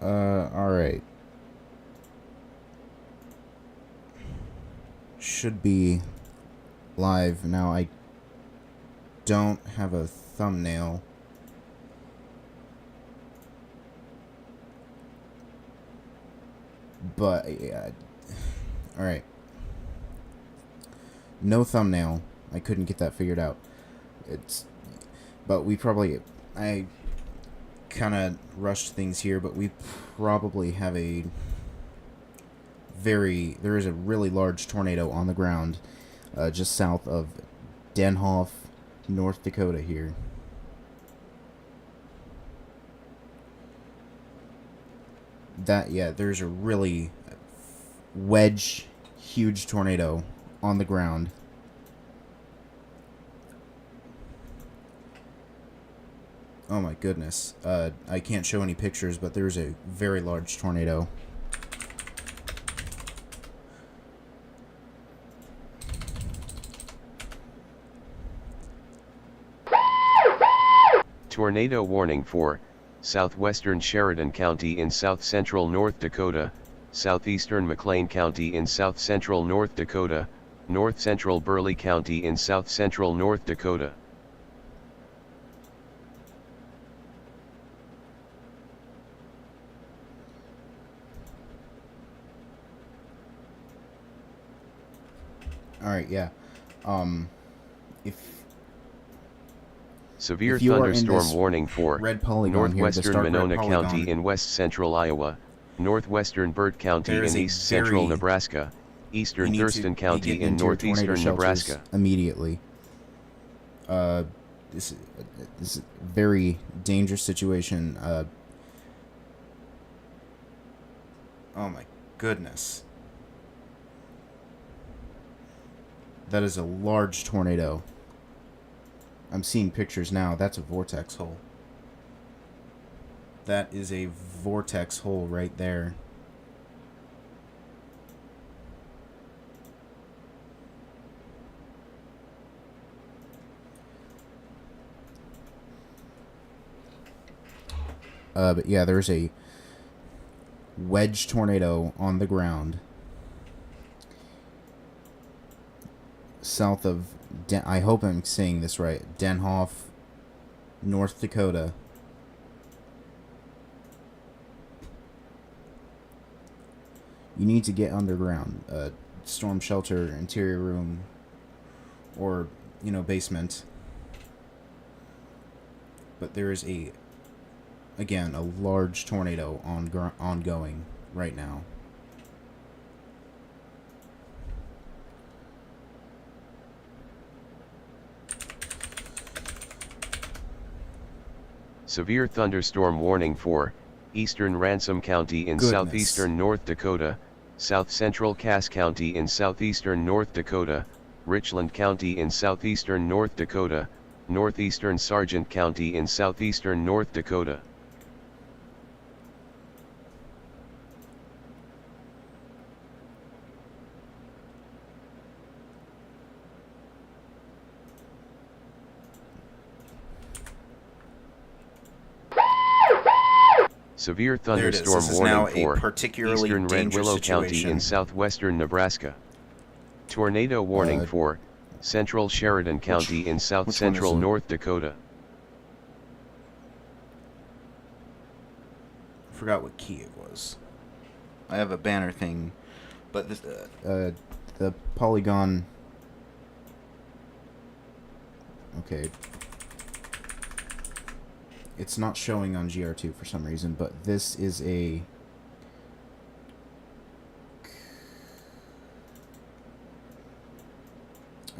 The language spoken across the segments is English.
Alright. Should be live. Now, I don't have a thumbnail. But, yeah. Alright. No thumbnail. I couldn't get that figured out. But we probably... I kind of rushed things here, but we probably have a there is a really large tornado on the ground just south of Denhoff, North Dakota here. There's a really huge tornado on the ground. Oh my goodness. I can't show any pictures, but there's a very large tornado. Tornado warning for southwestern Sheridan County in south-central North Dakota, southeastern McLean County in south-central North Dakota, north-central Burleigh County in south-central North Dakota. Alright, yeah. Severe if you thunderstorm warning for northwestern here, Monona County in west-central Iowa, northwestern Burt County in east-central Nebraska, eastern Thurston County in northeastern Nebraska. Immediately. This is a very dangerous situation. Oh my goodness. That is a large tornado. I'm seeing pictures now. That's a vortex hole. That is a vortex hole right there. But yeah, there's a wedge tornado on the ground south of I hope I'm saying this right, Denhoff, North Dakota. You need to get underground, storm shelter, interior room, or, basement. But there is again, a large tornado ongoing right now. Severe thunderstorm warning for eastern Ransom County in southeastern North Dakota, south-central Cass County in southeastern North Dakota, Richland County in southeastern North Dakota, northeastern Sargent County in southeastern North Dakota. Severe thunderstorm warning for eastern Red Willow County in southwestern Nebraska. Tornado warning for central Sheridan County in south-central North Dakota. I forgot what key it was. I have a banner thing, but this, the polygon... Okay. It's not showing on GR2 for some reason, but this is a...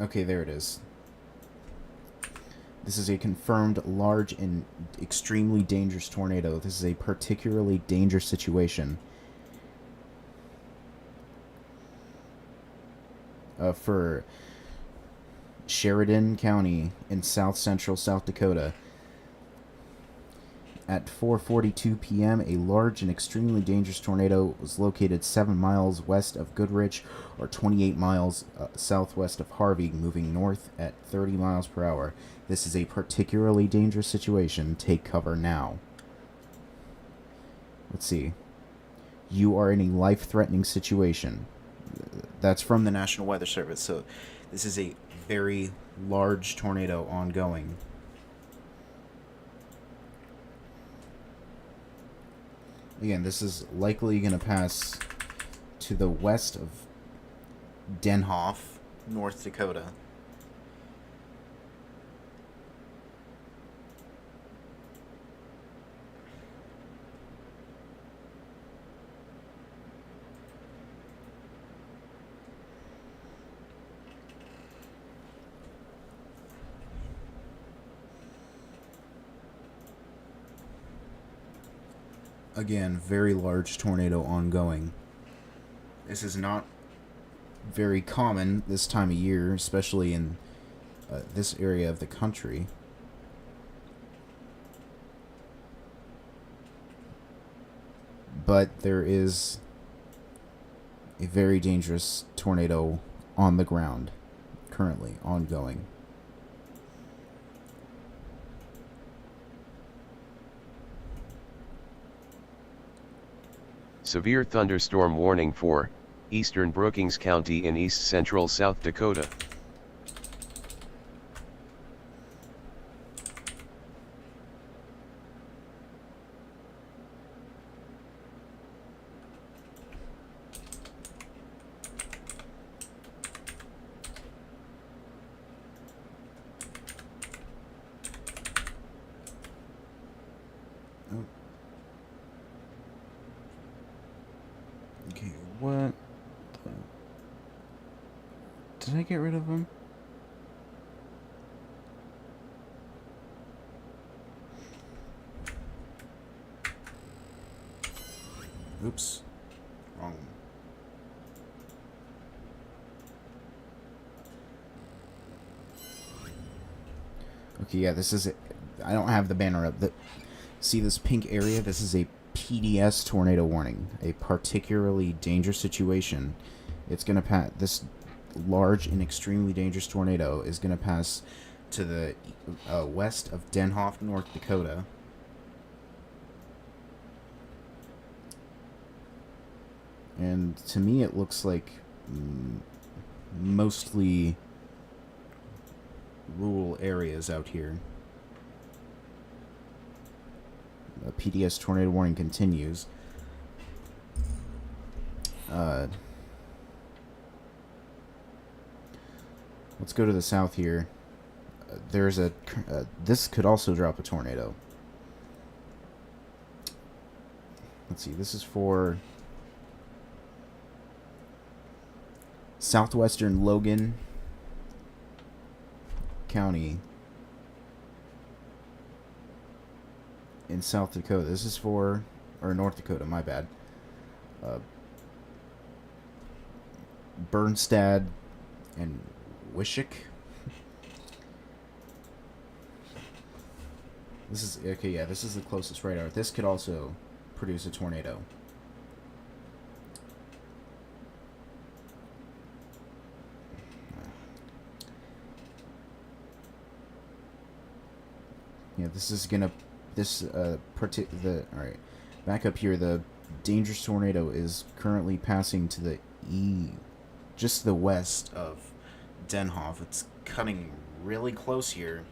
Okay, there it is. This is a confirmed large and extremely dangerous tornado. This is a particularly dangerous situation. For Sheridan County in south-central South Dakota. At 4:42 p.m., a large and extremely dangerous tornado was located 7 miles west of Goodrich, or 28 miles southwest of Harvey, moving north at 30 miles per hour. This is a particularly dangerous situation. Take cover now. let's see. You are in a life-threatening situation. That's from the National Weather Service. So this is a very large tornado ongoing. Again, this is likely going to pass to the west of Denhoff, North Dakota. Again, very large tornado ongoing. This is not very common this time of year, especially in this area of the country. But there is a very dangerous tornado on the ground, currently ongoing. Severe thunderstorm warning for eastern Brookings County in east central South Dakota. Okay, what? Did I get rid of him? Oops. Wrong. Okay, yeah, this is it. I don't have the banner up. See this pink area? This is a PDS tornado warning. A particularly dangerous situation. It's going to pass. This large and extremely dangerous tornado is going to pass to the west of Denhoff, North Dakota. And to me, it looks like mostly rural areas out here. The PDS tornado warning continues. Let's go to the south here. There's a... this could also drop a tornado. Let's see, this is for southwestern Logan County in South Dakota. This is for... or North Dakota, my bad. Bernstad and Wishick. This is... okay, yeah, this is the closest radar. This could also produce a tornado. Yeah, this is gonna... this, alright. Back up here, the dangerous tornado is currently passing to the just to the west of Denhoff. It's cutting really close here.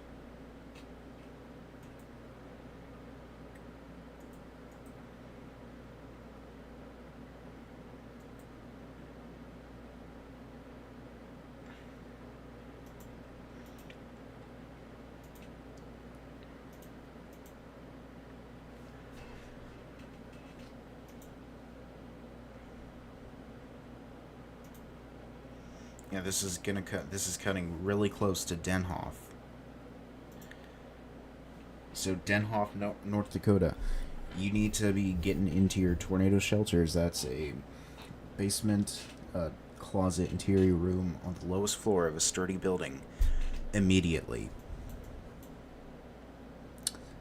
Yeah, this is gonna cut. This is cutting really close to Denhoff. So Denhoff, North Dakota, you need to be getting into your tornado shelters. That's a basement, closet, interior room on the lowest floor of a sturdy building. Immediately.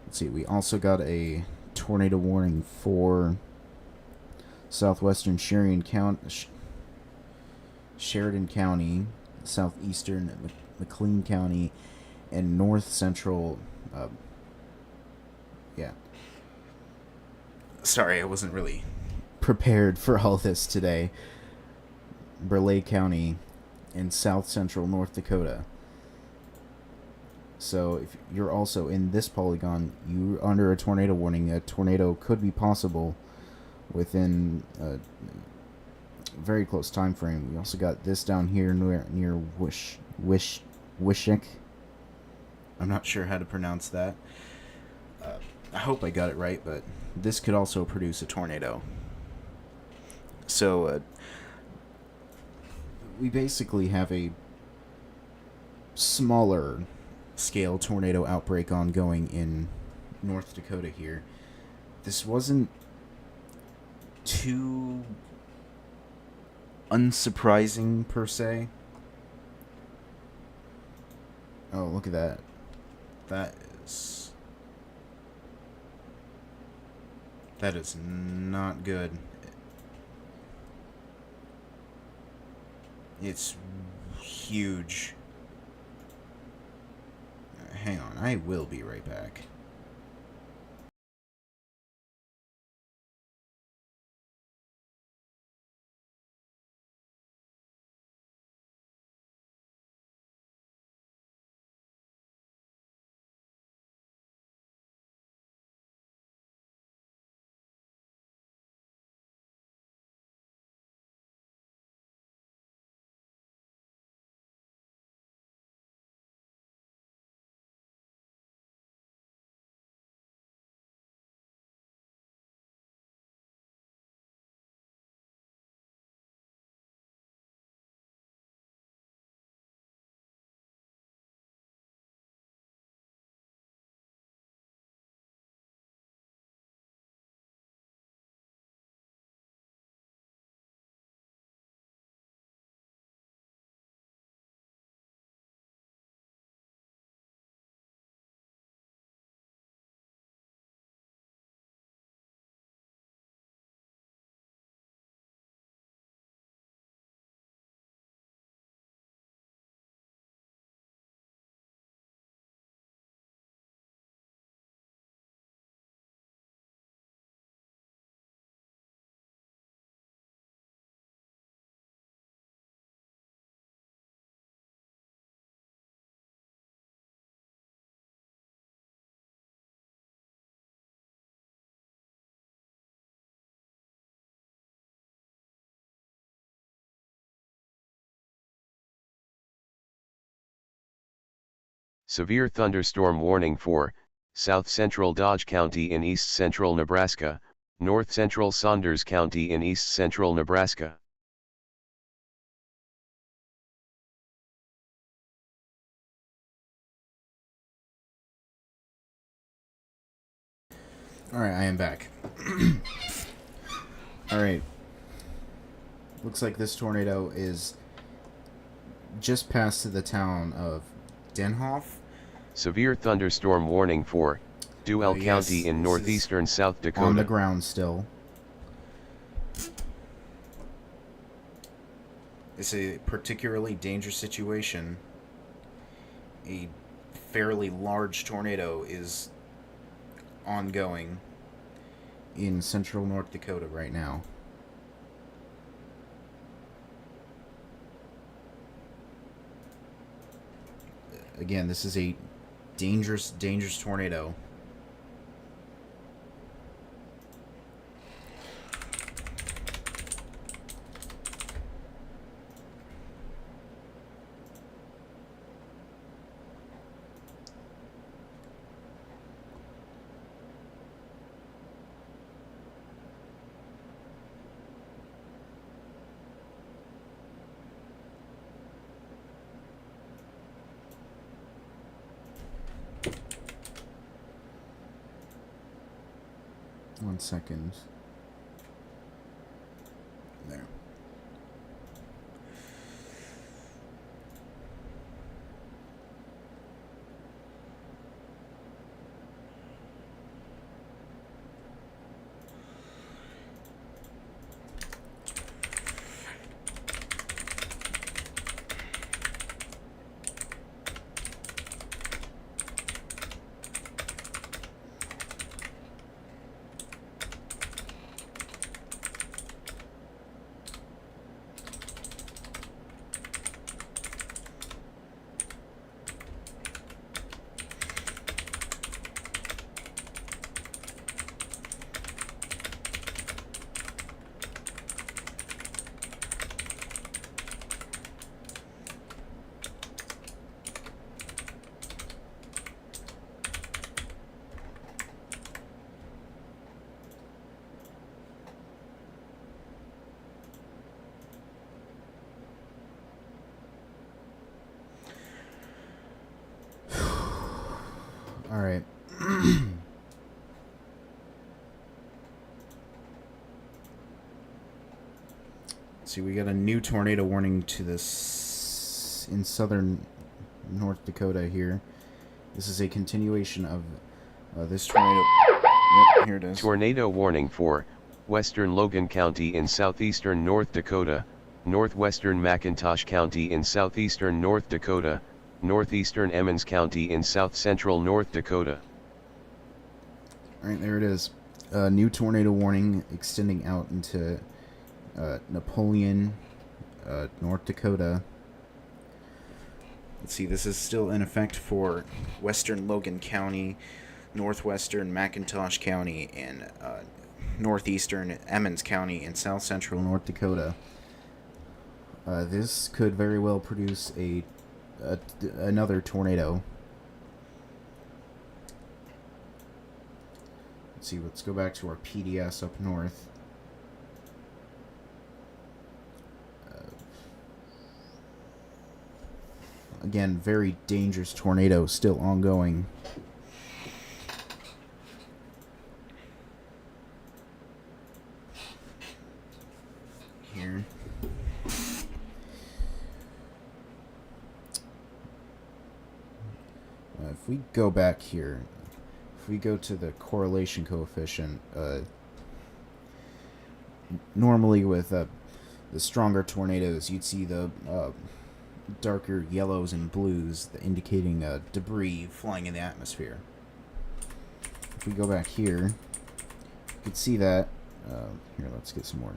Let's see. We also got a tornado warning for southwestern Sheridan County, southeastern McLean County, and north central, Sorry, I wasn't really prepared for all this today. Burleigh County in south central North Dakota. So if you're also in this polygon, you're under a tornado warning. A tornado could be possible within a very close time frame. We also got this down here near Wishik. I'm not sure how to pronounce that. I hope I got it right, but this could also produce a tornado. So we basically have a smaller scale tornado outbreak ongoing in North Dakota here. This wasn't too unsurprising per se. Oh, look at that. That is not good. It's huge. Hang on, I will be right back. Severe thunderstorm warning for South Central Dodge County in East Central Nebraska, North Central Saunders County in East Central Nebraska. Alright, I am back. Alright. Looks like this tornado is just past to the town of Denhoff. Severe thunderstorm warning for Duell County in northeastern South Dakota. On the ground still. It's a particularly dangerous situation. A fairly large tornado is ongoing in central North Dakota right now. Again, this is a dangerous tornado. One second. There. Let's see, we got a new tornado warning to this in southern North Dakota here. This is a continuation of this tornado. Yep, here it is. Tornado warning for western Logan County in southeastern North Dakota, northwestern McIntosh County in southeastern North Dakota, northeastern Emmons County in south central North Dakota. Alright, there it is. New tornado warning extending out into Napoleon, North Dakota. Let's see, this is still in effect for western Logan County, northwestern McIntosh County, and northeastern Emmons County in south central North Dakota. This could very well produce another tornado. Let's see, let's go back to our PDS up north. Again, very dangerous tornado still ongoing. Here. If we go back here, if we go to the correlation coefficient, normally with the stronger tornadoes, you'd see the darker yellows and blues indicating debris flying in the atmosphere. If we go back here, you can see that. Here, let's get some more.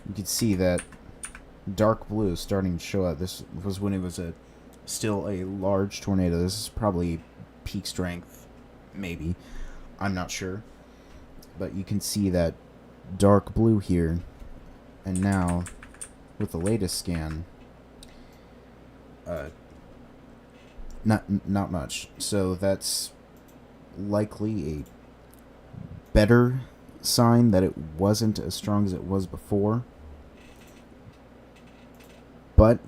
You can see that dark blue is starting to show up. This was when it was still a large tornado. This is probably peak strength, maybe. I'm not sure. But you can see that dark blue here. And now, with the latest scan, not much. So that's likely a better sign that it wasn't as strong as it was before. But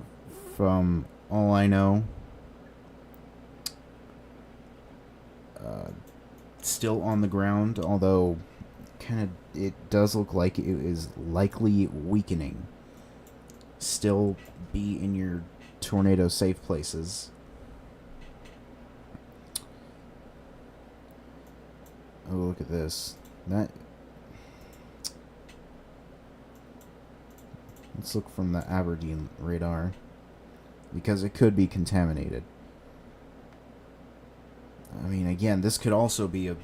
from all I know, still on the ground, although it does look like it is likely weakening. Still be in your tornado safe places. Oh, look at this. Let's look from the Aberdeen radar, because it could be contaminated. I mean, again, this could also be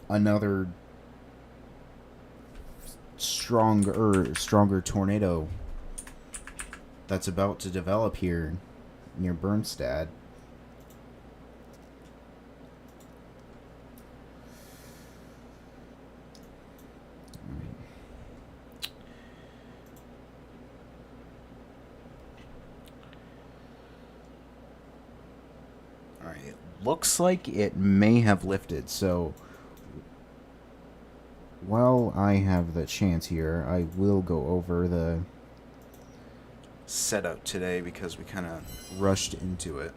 another stronger tornado that's about to develop here near Bernstad. Looks like it may have lifted, so while I have the chance here, I will go over the setup today because we kind of rushed into it.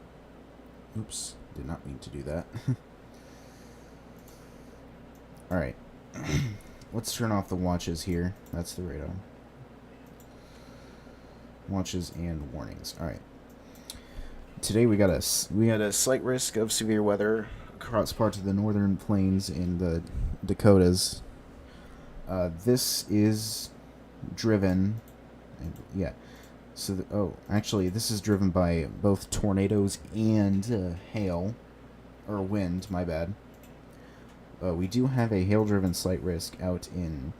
Oops, did not mean to do that. Alright, let's turn off the watches here. That's the radar. Watches and warnings. Alright. Today we had a slight risk of severe weather across parts of the northern plains in the Dakotas. This is driven, yeah. So actually, this is driven by both tornadoes and hail, or wind. My bad. We do have a hail-driven slight risk out in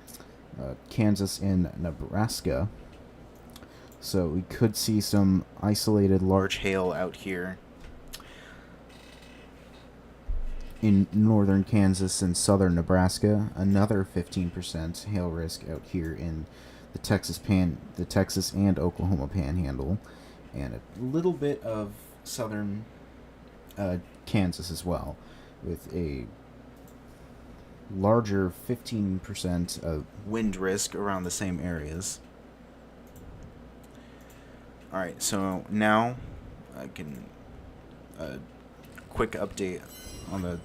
Kansas and Nebraska. So we could see some isolated large hail out here in northern Kansas and southern Nebraska. Another 15% hail risk out here in the Texas and Oklahoma Panhandle, and a little bit of southern Kansas as well, with a larger 15% of wind risk around the same areas. Alright, so now I can quick update on the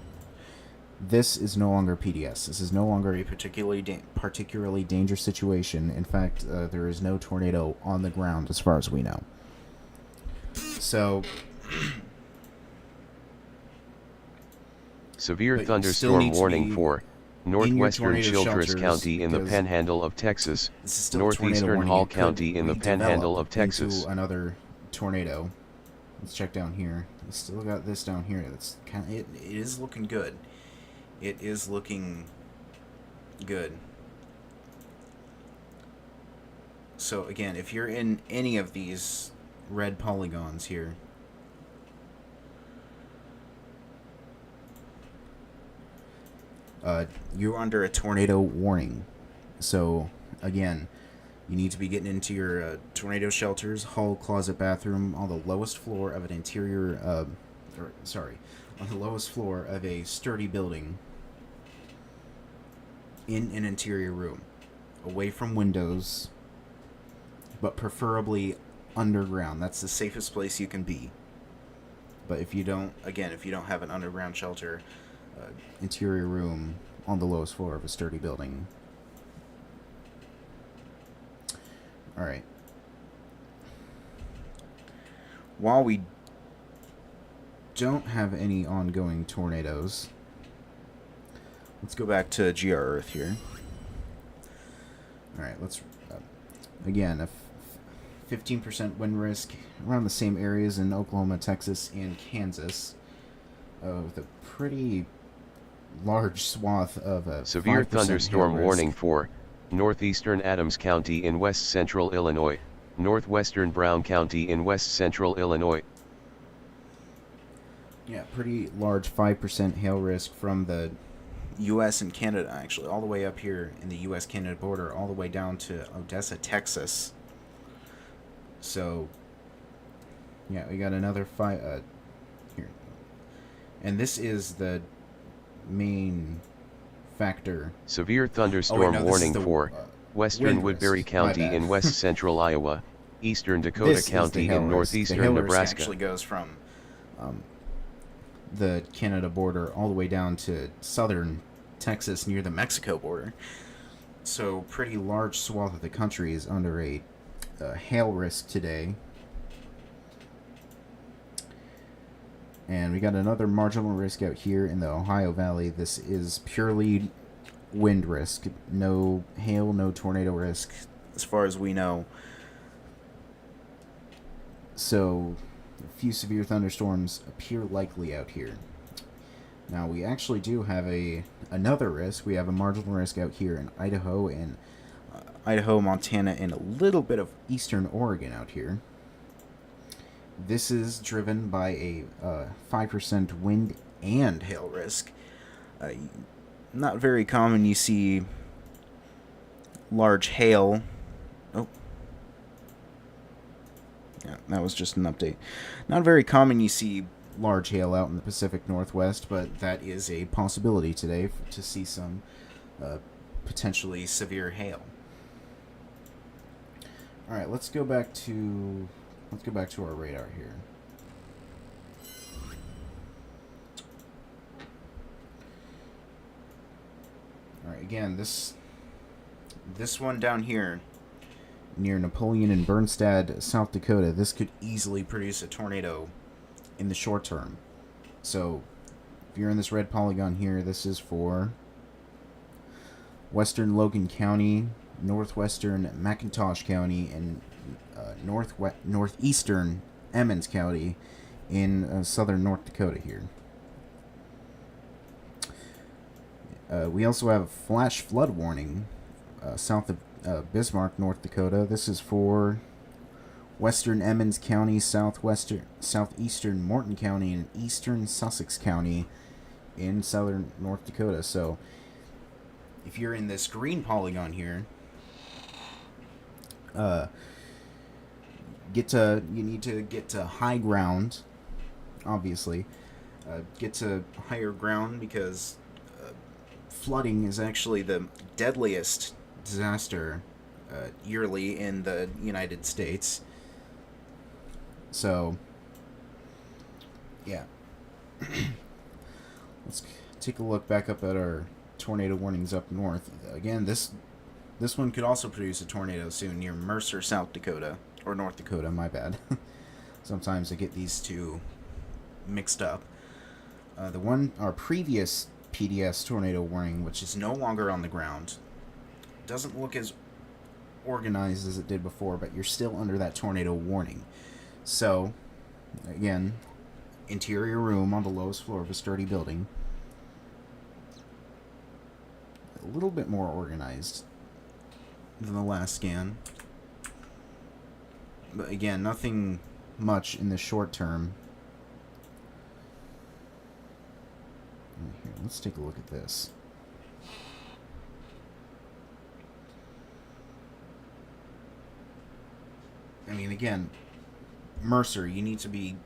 this is no longer PDS. This is no longer a particularly dangerous situation. In fact, there is no tornado on the ground as far as we know. So, severe but thunderstorm warning be for northwestern tornado Childress shelters County in the because Panhandle of Texas, this is still a tornado northeastern warning. Hall It could County in the Panhandle of redevelop Texas. into another tornado. Let's check down here. We still got this down here. That's kind of, it is looking good. It is looking good. So again, if you're in any of these red polygons here, you're under a tornado warning. So again, you need to be getting into your tornado shelters, hall, closet, bathroom on the lowest floor of an interior, on the lowest floor of a sturdy building in an interior room, away from windows, but preferably underground. That's the safest place you can be. But if you don't have an underground shelter, interior room on the lowest floor of a sturdy building. All right. While we don't have any ongoing tornadoes, let's go back to GR Earth here. All right, let's again, a 15% wind risk around the same areas in Oklahoma, Texas, and Kansas, with a pretty large swath of a severe 5% thunderstorm hail risk. warning for northeastern Adams County in west central Illinois, northwestern Brown County in west central Illinois. Yeah, pretty large 5% hail risk from the U.S. and Canada, actually, all the way up here in the U.S.-Canada border, all the way down to Odessa, Texas. So, yeah, we got another here. And this is the main factor. Severe thunderstorm warning for western Woodbury County in west central Iowa, eastern Dakota County in northeastern the hail Nebraska. Risk actually goes from the Canada border all the way down to southern Texas near the Mexico border. So pretty large swath of the country is under a hail risk today. And we got another marginal risk out here in the Ohio Valley. This is purely wind risk. No hail, no tornado risk, as far as we know. So, a few severe thunderstorms appear likely out here. Now, we actually do have another risk. We have a marginal risk out here in Idaho, Montana, and a little bit of eastern Oregon out here. This is driven by a 5% wind and hail risk. Not very common you see large hail. Oh. Yeah, that was just an update. Not very common you see large hail out in the Pacific Northwest, but that is a possibility today to see some potentially severe hail. All right, let's go back to our radar here. All right, again, this one down here near Napoleon and Bernstad, South Dakota, this could easily produce a tornado in the short term. So, if you're in this red polygon here, this is for western Logan County, northwestern McIntosh County, and northeastern Emmons County in southern North Dakota here. We also have a flash flood warning south of Bismarck, North Dakota. This is for western Emmons County, southeastern Morton County, and eastern Sussex County in southern North Dakota. So, if you're in this green polygon here, you need to get to high ground, obviously. Get to higher ground because flooding is actually the deadliest disaster yearly in the United States. So, yeah. Let's take a look back up at our tornado warnings up north. Again, this one could also produce a tornado soon near Mercer, South Dakota. Or North Dakota, my bad. Sometimes I get these two mixed up. Our previous PDS tornado warning, which is no longer on the ground, doesn't look as organized as it did before, but you're still under that tornado warning. So, again, interior room on the lowest floor of a sturdy building. A little bit more organized than the last scan. But again, nothing much in the short term. Here, let's take a look at this. I mean, again, Mercer, you need to be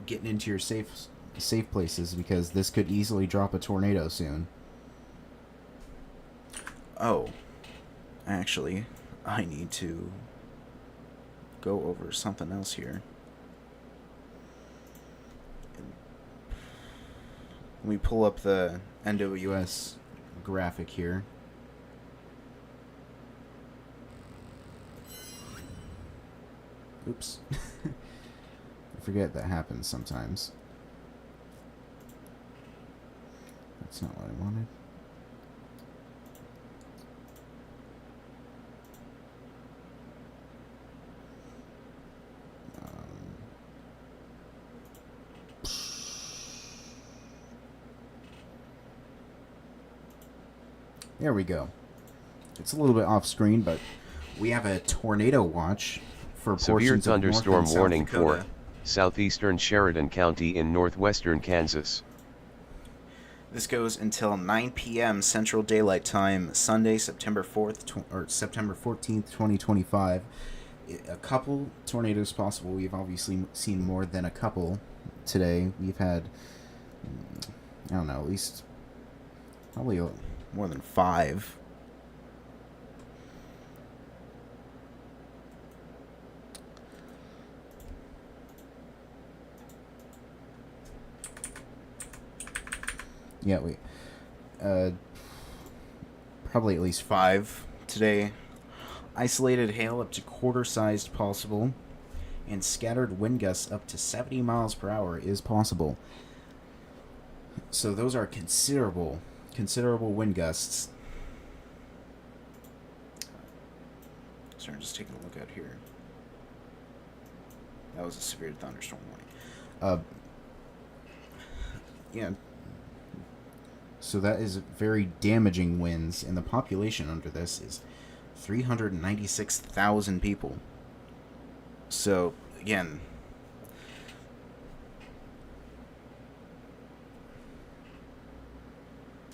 getting into your safe places because this could easily drop a tornado soon. Oh, actually, I need to go over something else here. Let me pull up the NWS graphic here. Oops. I forget that happens sometimes. That's not what I wanted. There we go. It's a little bit off screen, but we have a tornado watch for severe portions of thunderstorm North and warning South Dakota. for southeastern Sheridan County in northwestern Kansas. This goes until 9 p.m. Central Daylight Time, Sunday, September 4th or September 14th, 2025. A couple tornadoes possible. We've obviously seen more than a couple today. We've had, I don't know, at least probably more than 5. Yeah, probably at least 5 today. Isolated hail up to quarter-sized possible, and scattered wind gusts up to 70 miles per hour is possible. So those are considerable wind gusts. So I'm just taking a look out here. That was a severe thunderstorm warning. Yeah. So that is very damaging winds, and the population under this is 396,000 people. So, again,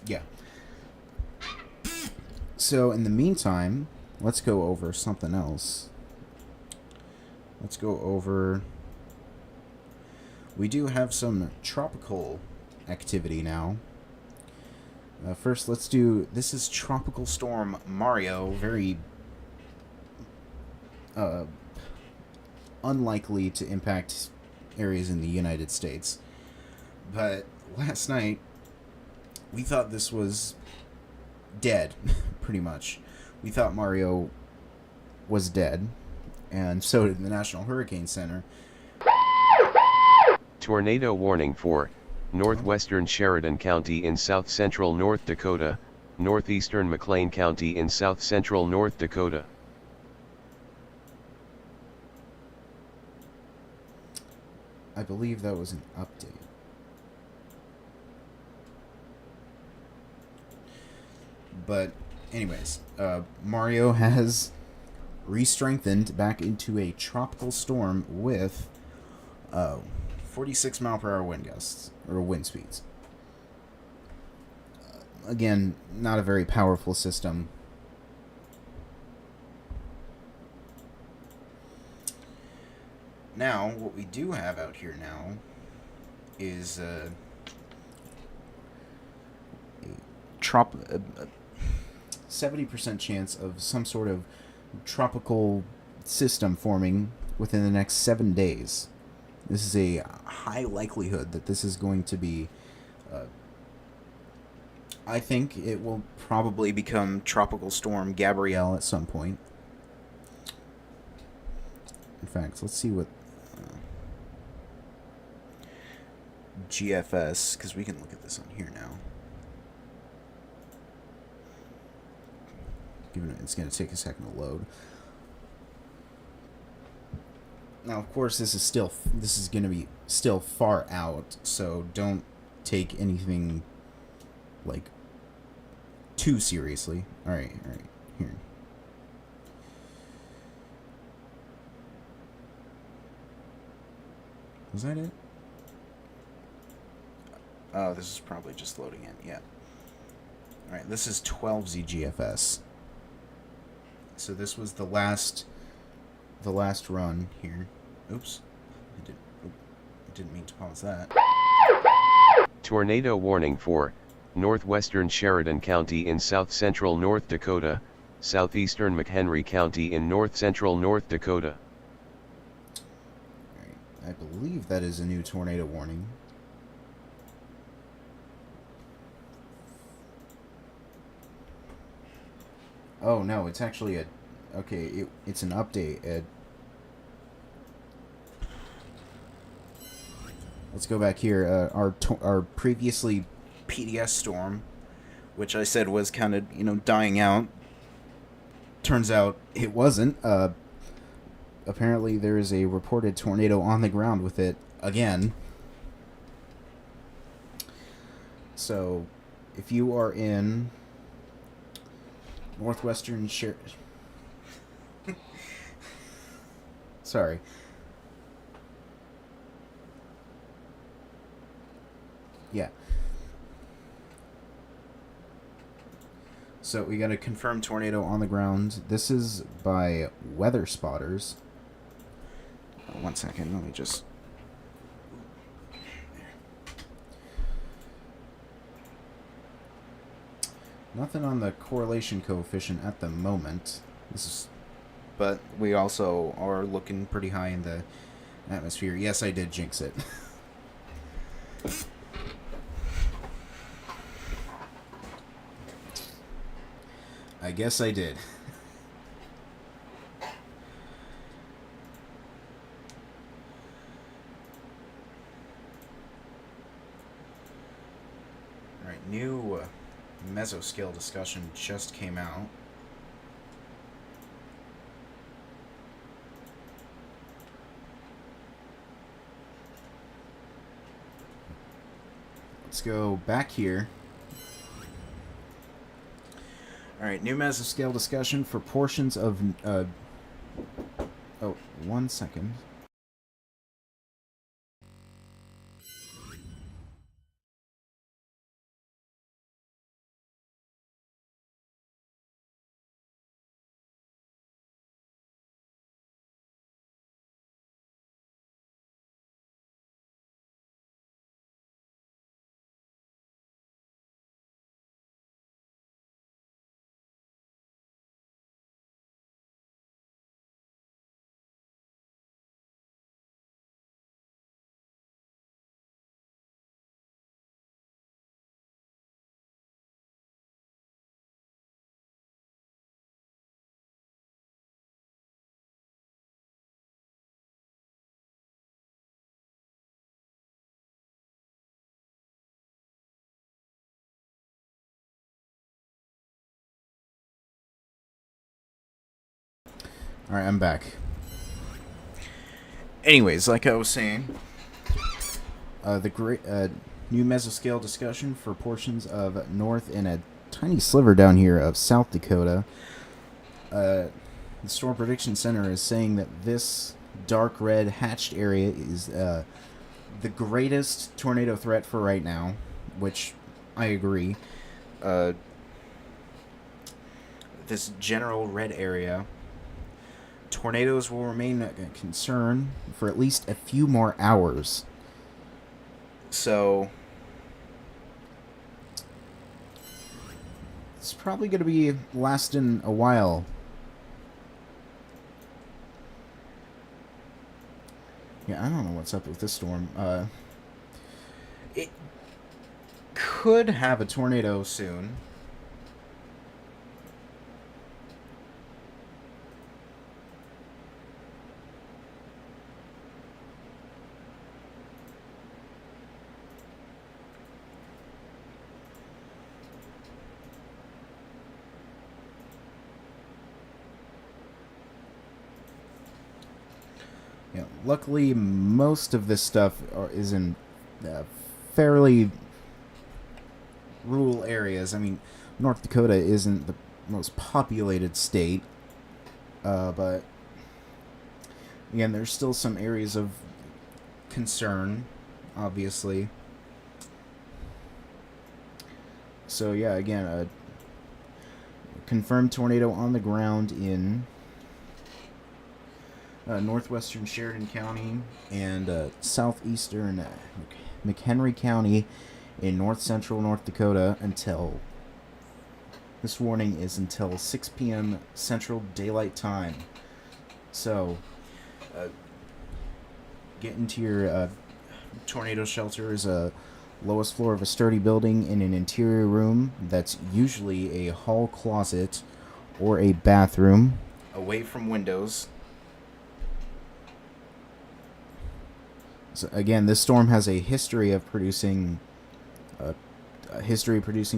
yeah. So, in the meantime, let's go over something else. Let's go over... We do have some tropical activity now. First, let's do... This is Tropical Storm Mario. Very unlikely to impact areas in the United States. But last night, we thought this was dead, pretty much. We thought Mario was dead, and so did the National Hurricane Center. Tornado warning for northwestern Sheridan County in south-central North Dakota, northeastern McLean County in south-central North Dakota. I believe that was an update. But, anyways, Mario has re-strengthened back into a tropical storm with 46 mile per hour wind gusts, or wind speeds. Again, not a very powerful system. Now, what we do have out here now is a 70% chance of some sort of tropical system forming within the next 7 days. This is a high likelihood that this is going to be I think it will probably become Tropical Storm Gabrielle at some point. In fact, let's see what GFS, because we can look at this on here now. It's going to take a second to load. Now, of course, this is going to be still far out, so don't take anything like too seriously. All right, here. Was that it? Oh, this is probably just loading in. Yeah. All right, this is 12ZGFS. So this was the last run here. Oops. I didn't mean to pause that. Tornado warning for northwestern Sheridan County in south-central North Dakota, southeastern McHenry County in north-central North Dakota. All right, I believe that is a new tornado warning. Oh no, it's actually a... Okay, it's an update. Let's go back here. Our previously PDS storm, which I said was kind of, dying out. Turns out it wasn't. Apparently there is a reported tornado on the ground with it again. So, if you are in northwestern Sorry. Yeah. So we got a confirmed tornado on the ground. This is by weather spotters. 1 second, let me just... Nothing on the correlation coefficient at the moment. But we also are looking pretty high in the atmosphere. Yes, I did jinx it. I guess I did. Alright, new mesoscale discussion just came out. Let's go back here. Alright, new mesoscale discussion for portions of... Oh, 1 second. Alright, I'm back. Anyways, like I was saying, the great new mesoscale discussion for portions of North and a tiny sliver down here of South Dakota. The Storm Prediction Center is saying that this dark red hatched area is the greatest tornado threat for right now, which I agree. This general red area, tornadoes will remain a concern for at least a few more hours. So it's probably going to be lasting a while. Yeah, I don't know what's up with this storm. It could have a tornado soon. Yeah, luckily, most of this stuff is in fairly rural areas. I mean, North Dakota isn't the most populated state, but again, there's still some areas of concern, obviously. So yeah, again, a confirmed tornado on the ground in northwestern Sheridan County and southeastern McHenry County in north central North Dakota until this warning is until 6 p.m. Central Daylight Time. So, get into your tornado shelter is a lowest floor of a sturdy building in an interior room that's usually a hall closet or a bathroom away from windows. So again, this storm has a history of producing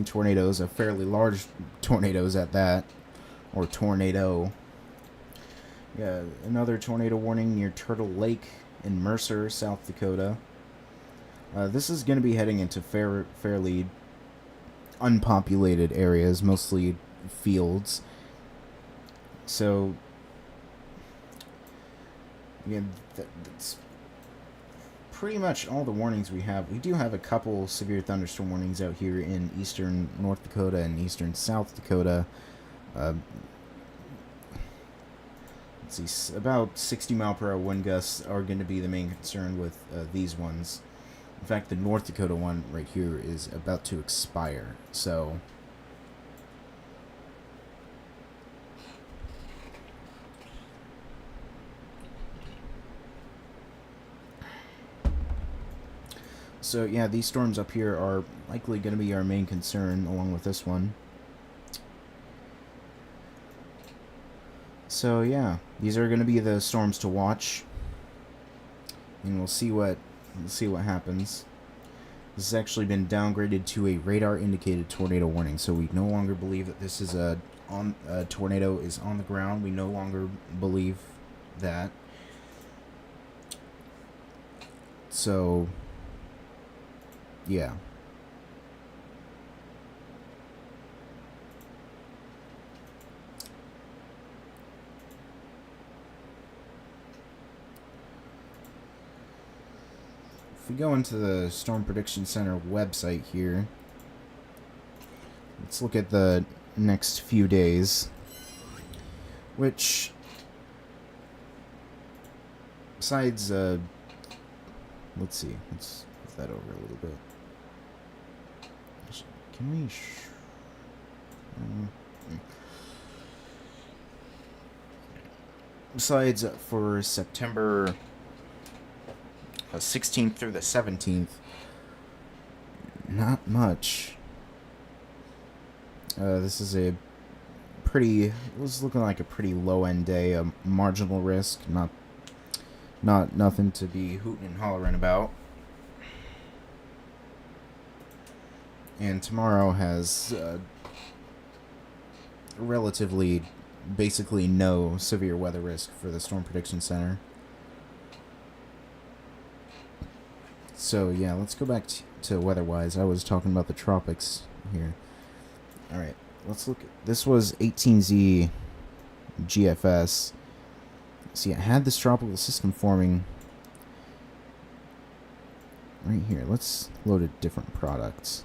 tornadoes, a fairly large tornadoes at that, or tornado. Yeah, another tornado warning near Turtle Lake in Mercer, South Dakota. This is going to be heading into fairly unpopulated areas, mostly fields. So, yeah, that's pretty much all the warnings we have. We do have a couple severe thunderstorm warnings out here in eastern North Dakota and eastern South Dakota. Let's see, about 60 mile per hour wind gusts are going to be the main concern with these ones. In fact, the North Dakota one right here is about to expire, so yeah, these storms up here are likely going to be our main concern along with this one. So yeah, these are going to be the storms to watch, and we'll see what happens. This has actually been downgraded to a radar indicated tornado warning, so we no longer believe that this is a tornado is on the ground. We no longer believe that. So yeah. If we go into the Storm Prediction Center website here, let's look at the next few days, which, besides, let's see, let's move that over a little bit. Can we, besides, for September 16th through the 17th, not much. This is looking like a pretty low-end day, a marginal risk, not nothing to be hooting and hollering about. And tomorrow has relatively, basically no severe weather risk for the Storm Prediction Center. So yeah, let's go back to weather-wise. I was talking about the tropics here. Alright, let's look. This was 18Z GFS. See, I had this tropical system forming right here. Let's load a different product.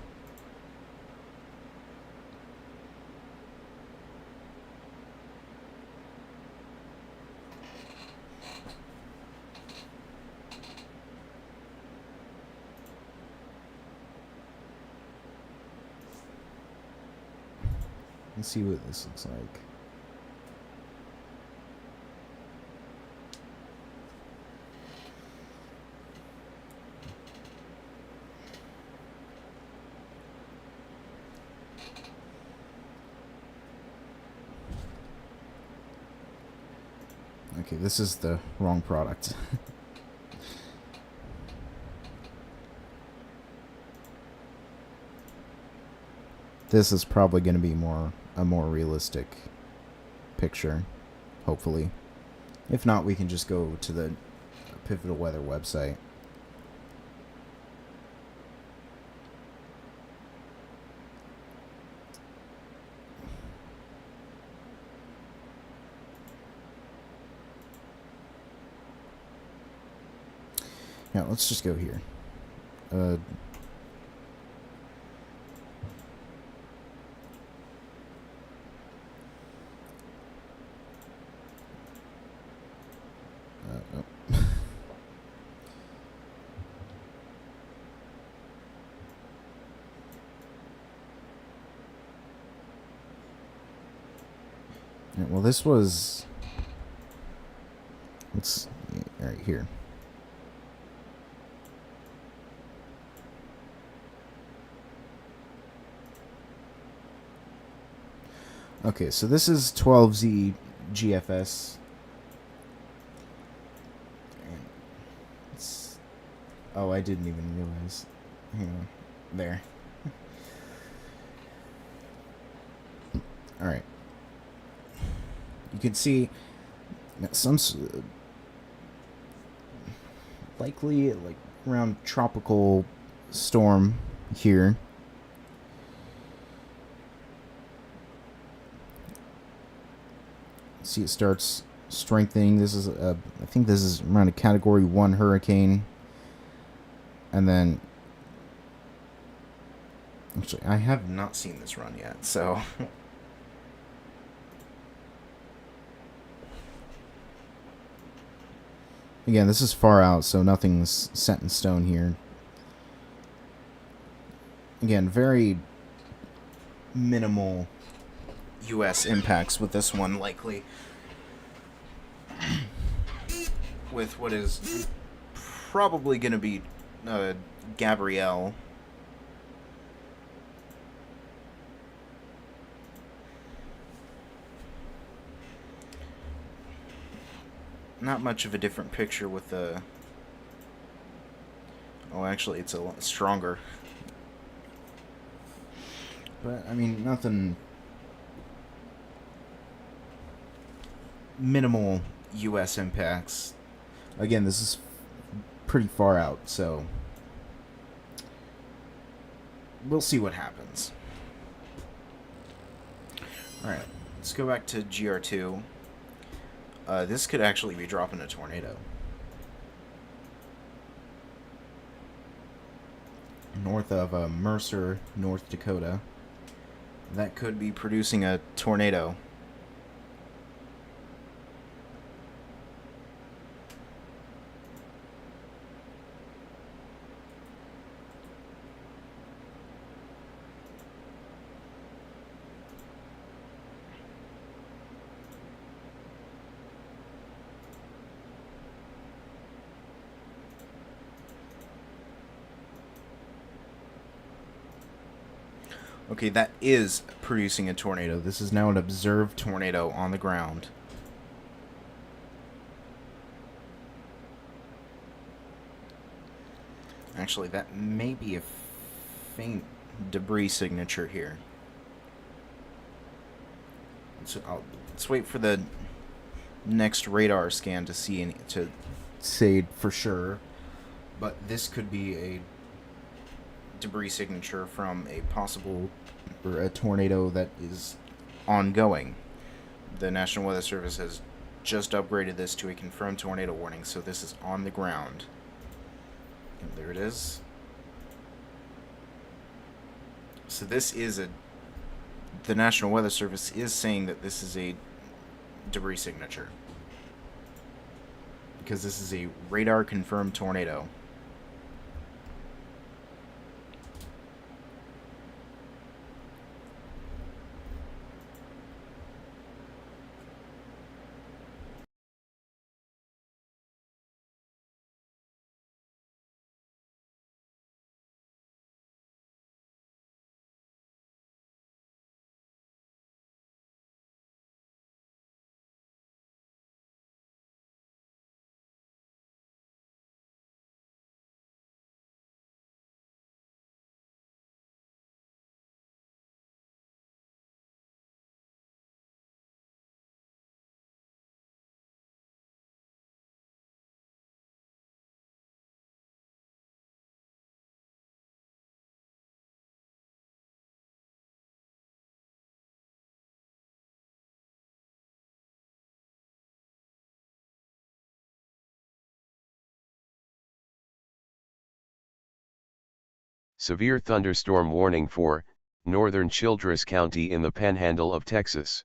Let's see what this looks like. Okay, this is the wrong product. This is probably going to be a more realistic picture, hopefully. If not, we can just go to the Pivotal Weather website. Yeah, let's just go here. Oh. Yeah, well, this was... Let's... Right here. Okay, so this is 12Z GFS. Oh, I didn't even realize. Hang on. There. Alright. You can see some... likely, like, around tropical storm here. See, it starts strengthening. This is I think this is around a Category 1 hurricane. And then... Actually, I have not seen this run yet, so... Again, this is far out, so nothing's set in stone here. Again, very minimal U.S. impacts with this one, likely. With what is probably going to be Gabrielle. Not much of a different picture with the... Oh, actually, it's a lot stronger. But, I mean, nothing... Minimal U.S. impacts. Again, this is pretty far out, so... We'll see what happens. Alright, let's go back to GR2. This could actually be dropping a tornado. North of Mercer, North Dakota. That could be producing a tornado. Okay, that is producing a tornado. This is now an observed tornado on the ground. Actually, that may be a faint debris signature here. Let's wait for the next radar scan to see to say for sure. But this could be a debris signature from a possible or a tornado that is ongoing. The National Weather Service has just upgraded this to a confirmed tornado warning, so this is on the ground. And there it is. So this is the National Weather Service is saying that this is a debris signature, because this is a radar confirmed tornado. Severe thunderstorm warning for northern Childress County in the Panhandle of Texas.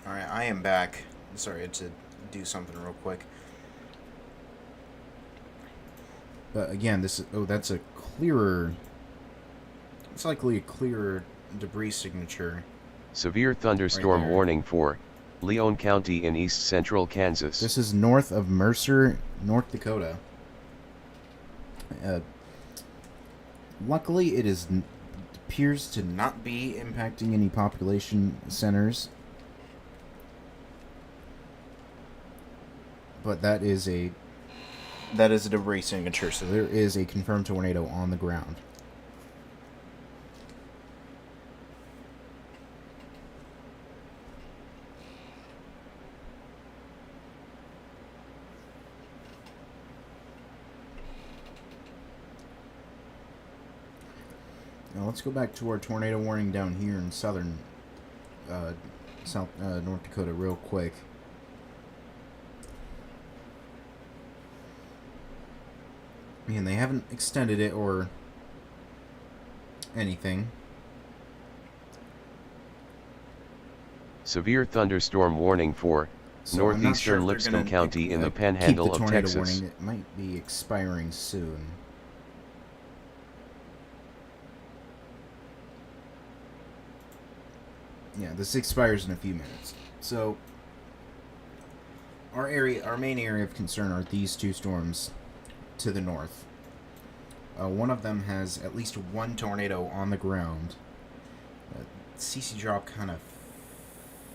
Alright, I am back. Sorry, I had to do something real quick. But again, this is... Oh, that's a clearer... It's likely a clearer debris signature. Severe thunderstorm Right warning for Leon County in east central Kansas. This is north of Mercer, North Dakota. Luckily, it appears to not be impacting any population centers. But that is a debris signature, so there is a confirmed tornado on the ground. Now let's go back to our tornado warning down here in southern North Dakota real quick. And they haven't extended it or anything. Severe thunderstorm warning for northeastern Lipscomb County in the Panhandle of Texas. Warning. It might be expiring soon. Yeah, this expires in a few minutes. So our main area of concern are these two storms to the north. One of them has at least one tornado on the ground. CC drop kind of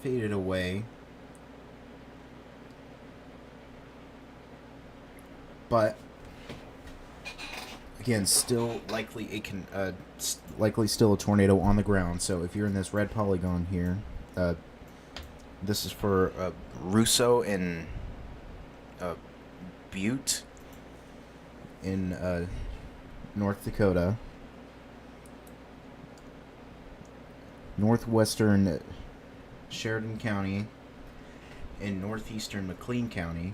faded away, but again, still likely still a tornado on the ground. So if you're in this red polygon here, this is for Russo and Butte in North Dakota, northwestern Sheridan County, in northeastern McLean County,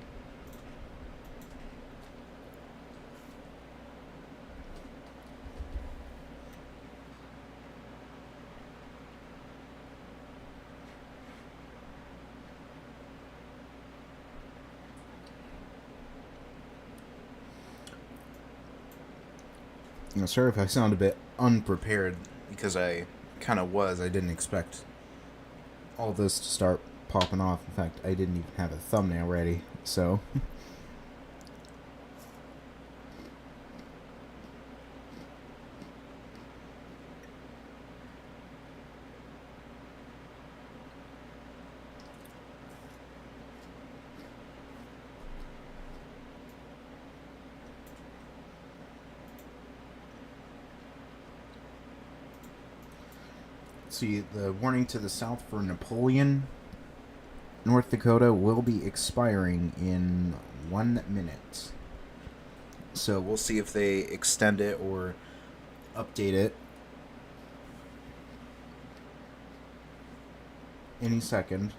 sorry if I sound a bit unprepared, because I kind of was. I didn't expect all this to start popping off. In fact, I didn't even have a thumbnail ready, so... See, the warning to the south for Napoleon, North Dakota, will be expiring in 1 minute. So we'll see if they extend it or update it any second.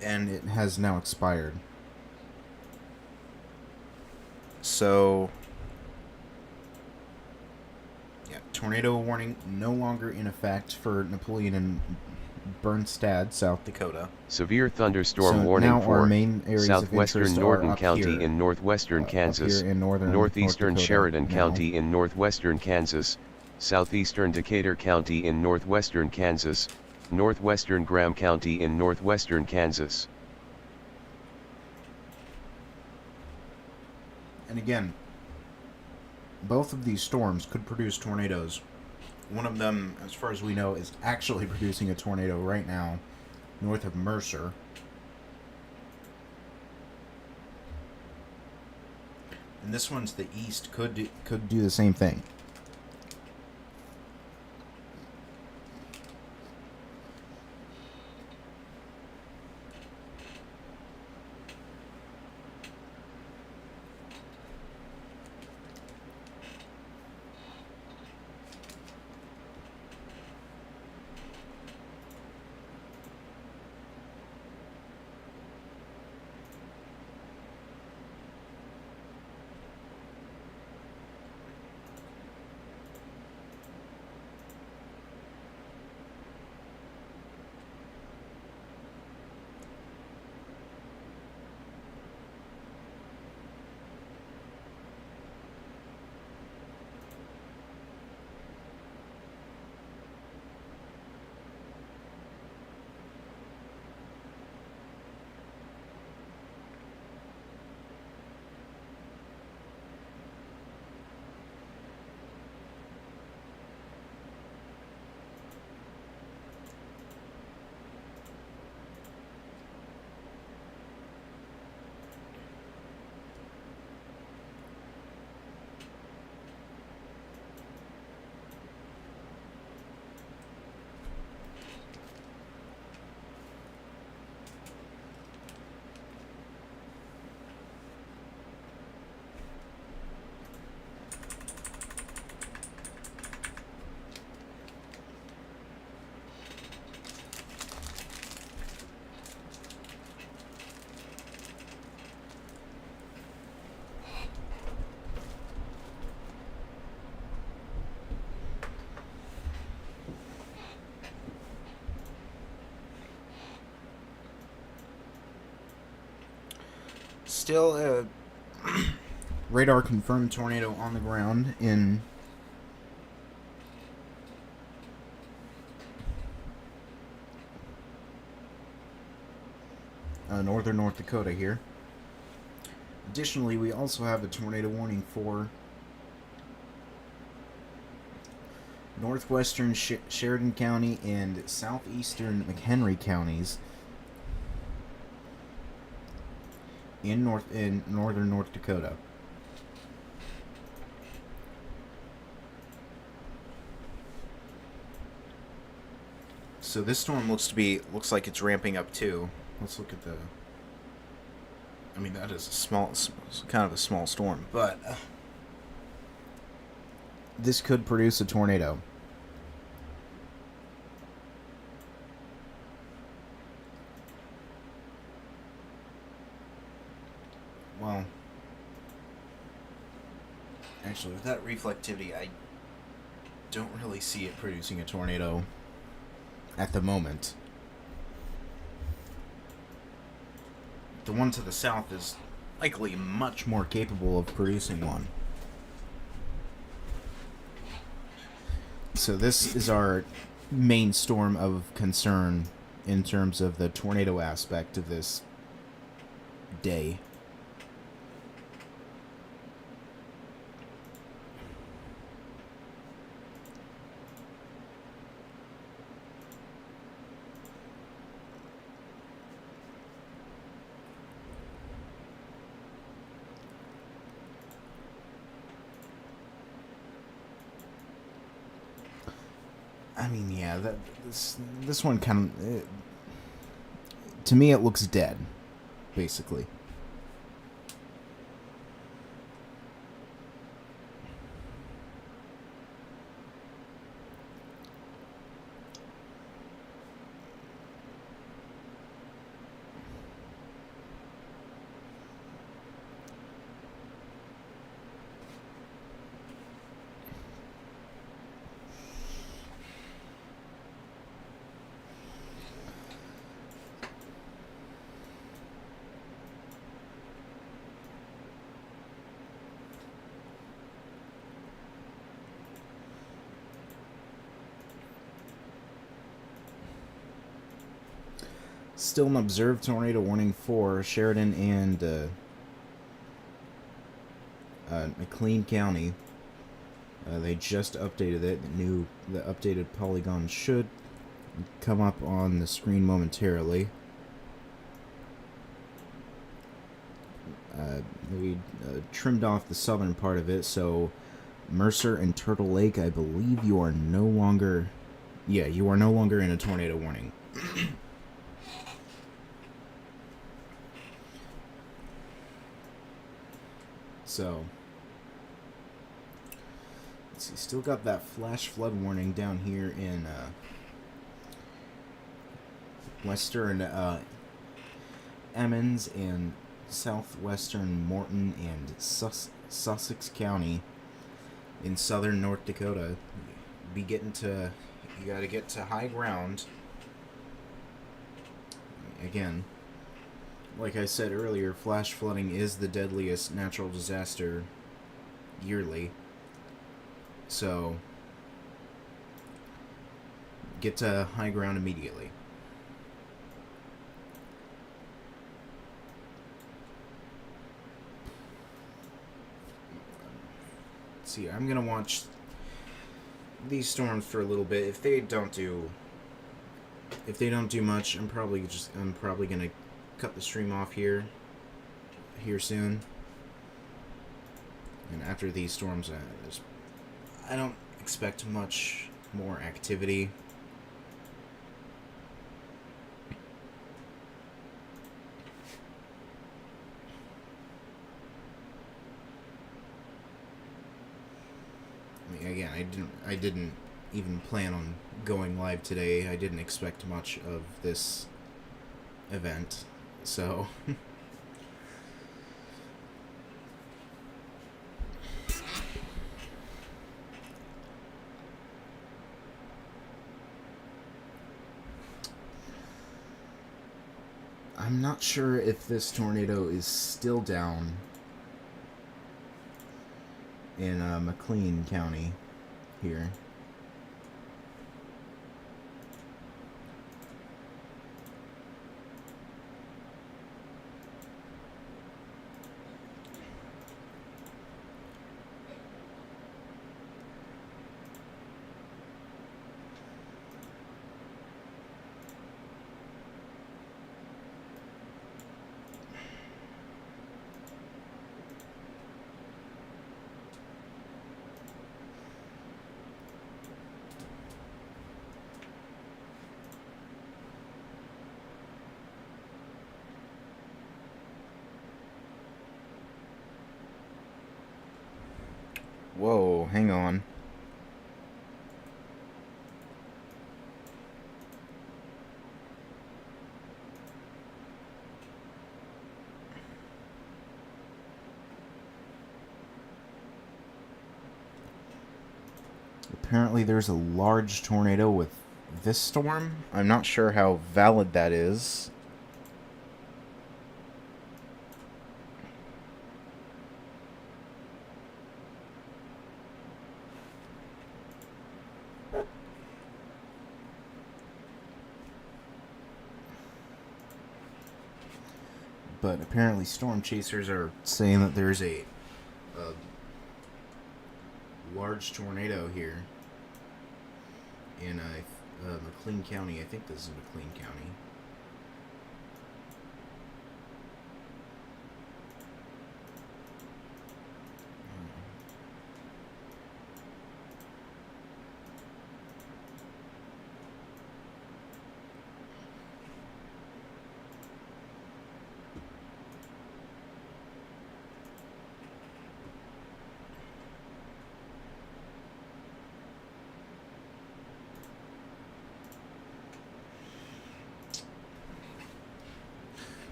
And it has now expired. So, yeah, Tornado warning no longer in effect for Napoleon and Bernstad, South Dakota. Severe thunderstorm So warning now our for main areas southwestern of interest Norton are up County here, in northwestern Kansas, up here in northern northeastern North Dakota Sheridan now. County in northwestern Kansas, southeastern Decatur County in northwestern Kansas, northwestern Graham County in northwestern Kansas. And again, both of these storms could produce tornadoes. One of them, as far as we know, is actually producing a tornado right now, north of Mercer. And this one to the east could do the same thing. Still a radar confirmed tornado on the ground in northern North Dakota here. Additionally, we also have a tornado warning for northwestern Sheridan County and southeastern McHenry counties in northern North Dakota. So this storm looks like it's ramping up too. Let's look at the. I mean, that is kind of a small storm, but this could produce a tornado. Well, actually, with that reflectivity, I don't really see it producing a tornado at the moment. The one to the south is likely much more capable of producing one. So this is our main storm of concern in terms of the tornado aspect of this day. I mean, yeah, this one kind of, to me, it looks dead, basically. Still an observed tornado warning for Sheridan and McLean County. They just updated it. The updated polygon should come up on the screen momentarily. They trimmed off the southern part of it, so Mercer and Turtle Lake, I believe you are no longer... Yeah, you are no longer in a tornado warning. So, let's see, still got that flash flood warning down here in western Emmons and southwestern Morton and Sussex County in southern North Dakota. You gotta get to high ground. Again, like I said earlier, flash flooding is the deadliest natural disaster yearly. So, get to high ground immediately. Let's see, I'm gonna watch these storms for a little bit. If they don't do much, I'm probably gonna cut the stream off here soon. And after these storms, I don't expect much more activity. I mean, again, I didn't even plan on going live today. I didn't expect much of this event, so I'm not sure if this tornado is still down in McLean County here. Whoa, hang on. Apparently there's a large tornado with this storm. I'm not sure how valid that is. But apparently storm chasers are saying that there's a large tornado here in McLean County. I think this is McLean County.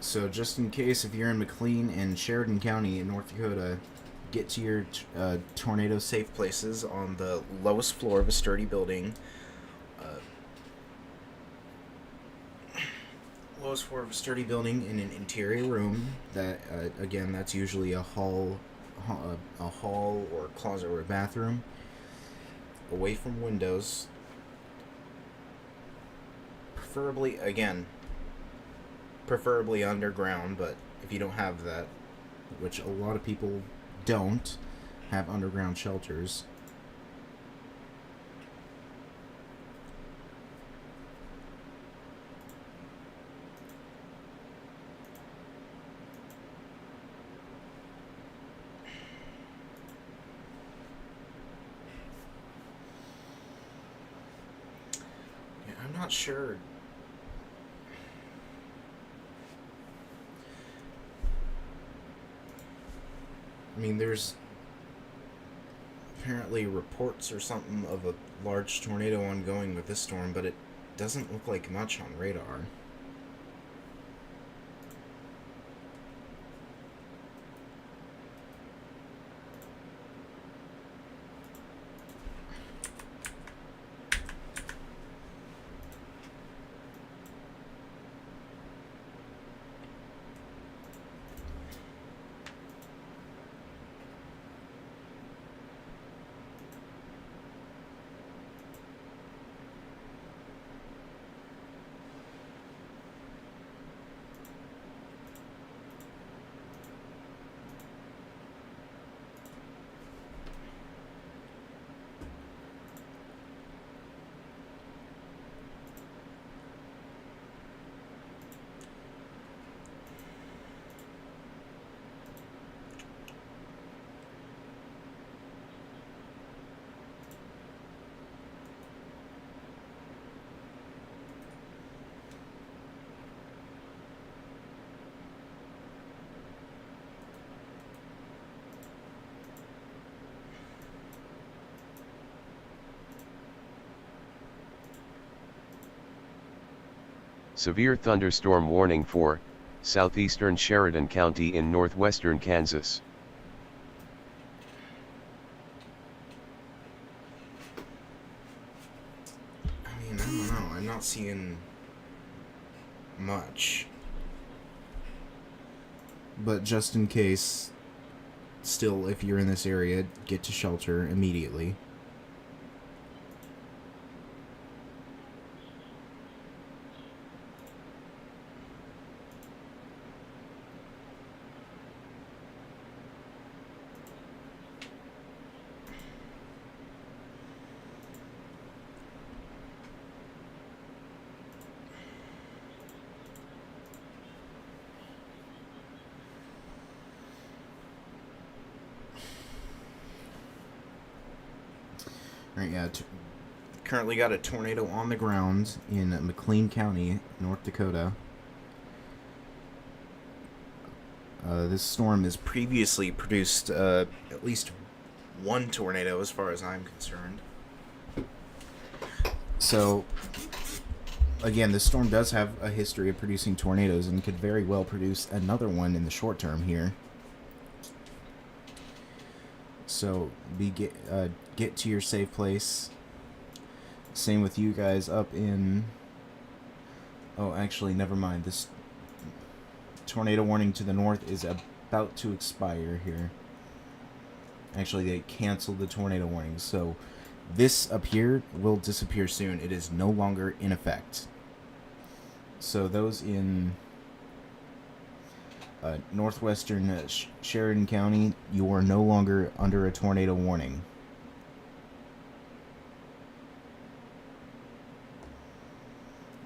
So just in case, if you're in McLean and Sheridan County in North Dakota, get to your tornado safe places on the lowest floor of a sturdy building. Lowest floor of a sturdy building in an interior room. That again, that's usually a hall or a closet or a bathroom, away from windows. Preferably, again, preferably underground, but if you don't have that, which a lot of people don't have underground shelters. Yeah, I'm not sure. I mean, there's apparently reports or something of a large tornado ongoing with this storm, but it doesn't look like much on radar. Severe thunderstorm warning for southeastern Sheridan County in northwestern Kansas. I mean, I don't know. I'm not seeing much. But just in case, still, if you're in this area, get to shelter immediately. Right, yeah. Currently got a tornado on the ground in McLean County, North Dakota. This storm has previously produced at least one tornado, as far as I'm concerned. So, again, this storm does have a history of producing tornadoes and could very well produce another one in the short term here. So, get to your safe place. Same with you guys up in... Oh, actually, never mind. This tornado warning to the north is about to expire here. Actually, they canceled the tornado warning, so this up here will disappear soon. It is no longer in effect. So those in northwestern Sheridan County, you are no longer under a tornado warning.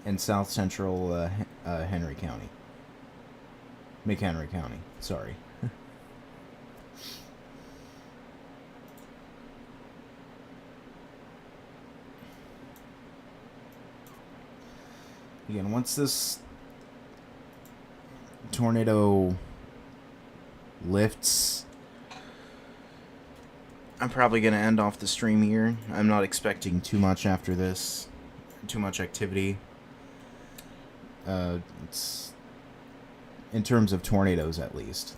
And south central Henry County. McHenry County, sorry. Again, once this tornado lifts, I'm probably going to end off the stream here. I'm not expecting too much after this. Too much activity. It's in terms of tornadoes, at least.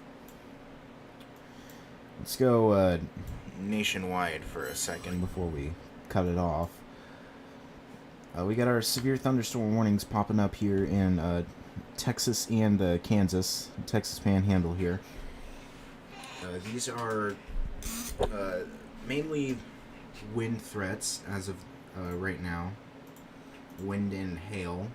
Let's go nationwide for a second before we cut it off. We got our severe thunderstorm warnings popping up here in Texas and Kansas, Texas Panhandle here. These are mainly wind threats as of right now. Wind and hail.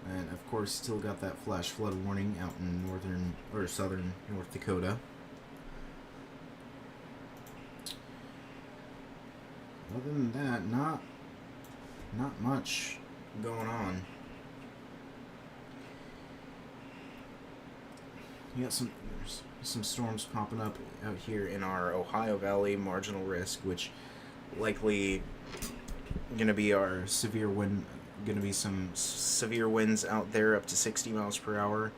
And of course, still got that flash flood warning out in northern or southern North Dakota. Other than that, not much going on. You got some storms popping up out here in our Ohio Valley marginal risk, which likely gonna be our severe wind. Gonna be some severe winds out there up to 60 miles per hour.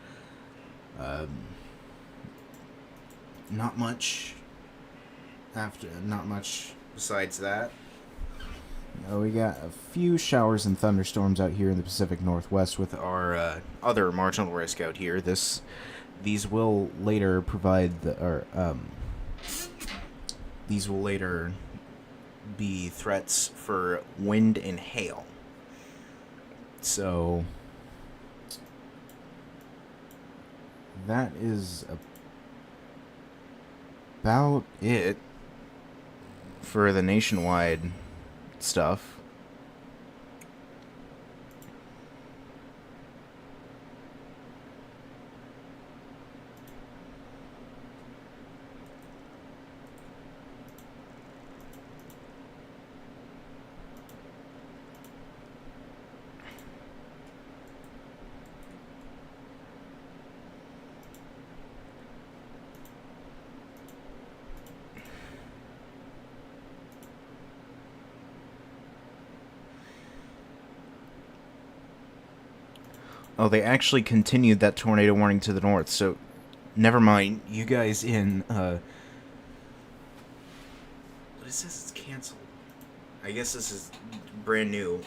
Not much besides that. We got a few showers and thunderstorms out here in the Pacific Northwest with our other marginal risk out here. These will later these will later be threats for wind and hail. So that is about it for the nationwide stuff. Oh, they actually continued that tornado warning to the north, so never mind. You guys in, what is this? It's canceled. I guess this is brand new.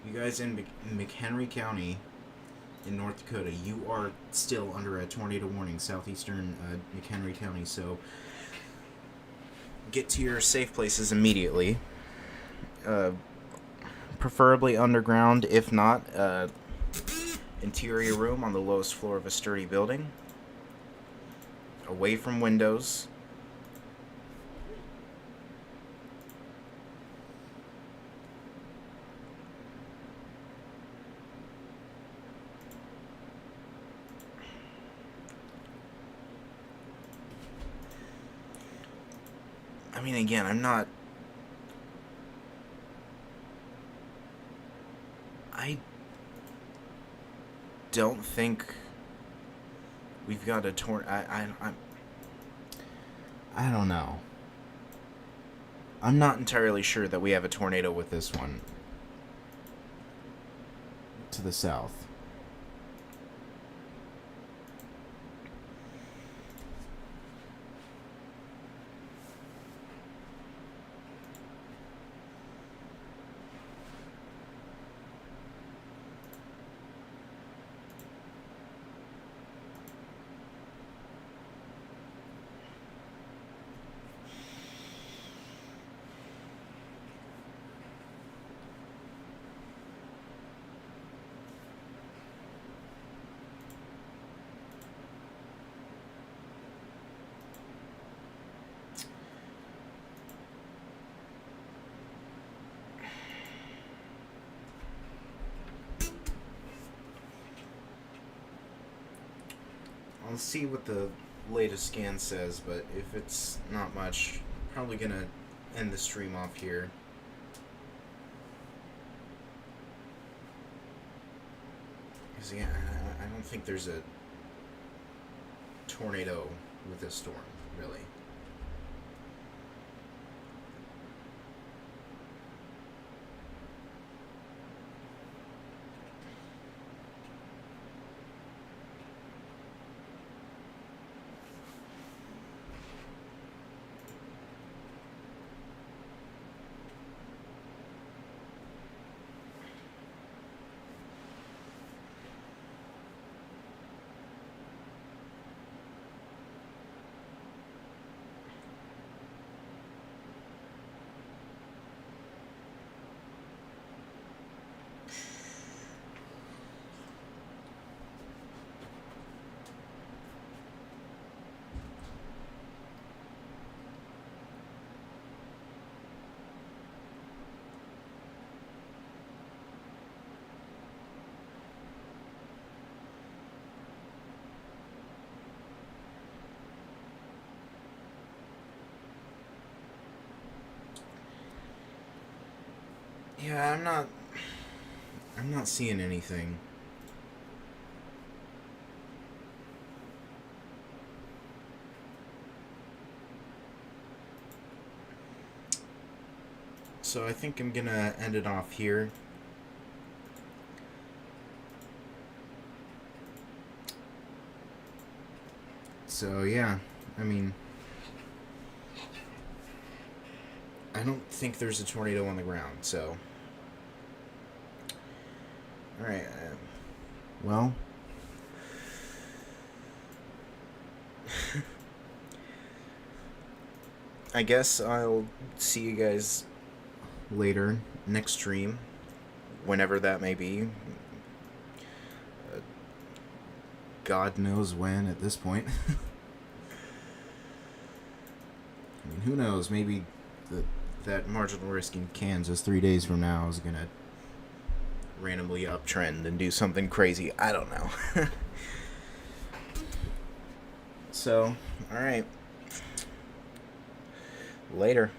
You guys in McHenry County in North Dakota, you are still under a tornado warning, southeastern McHenry County, so get to your safe places immediately. Preferably underground, if not, interior room on the lowest floor of a sturdy building. Away from windows. I mean, again, I don't think we've got a I don't know. I'm not entirely sure that we have a tornado with this one to the south. I'll see what the latest scan says, but if it's not much, probably gonna end the stream off here. Because yeah, I don't think there's a tornado with this storm, really. Yeah, I'm not seeing anything. So I think I'm gonna end it off here. So yeah, I mean, I don't think there's a tornado on the ground. So, all right. Well, I guess I'll see you guys later next stream, whenever that may be. God knows when at this point. I mean, who knows? Maybe that marginal risk in Kansas 3 days from now is gonna randomly uptrend and do something crazy. I don't know. So, all right. Later.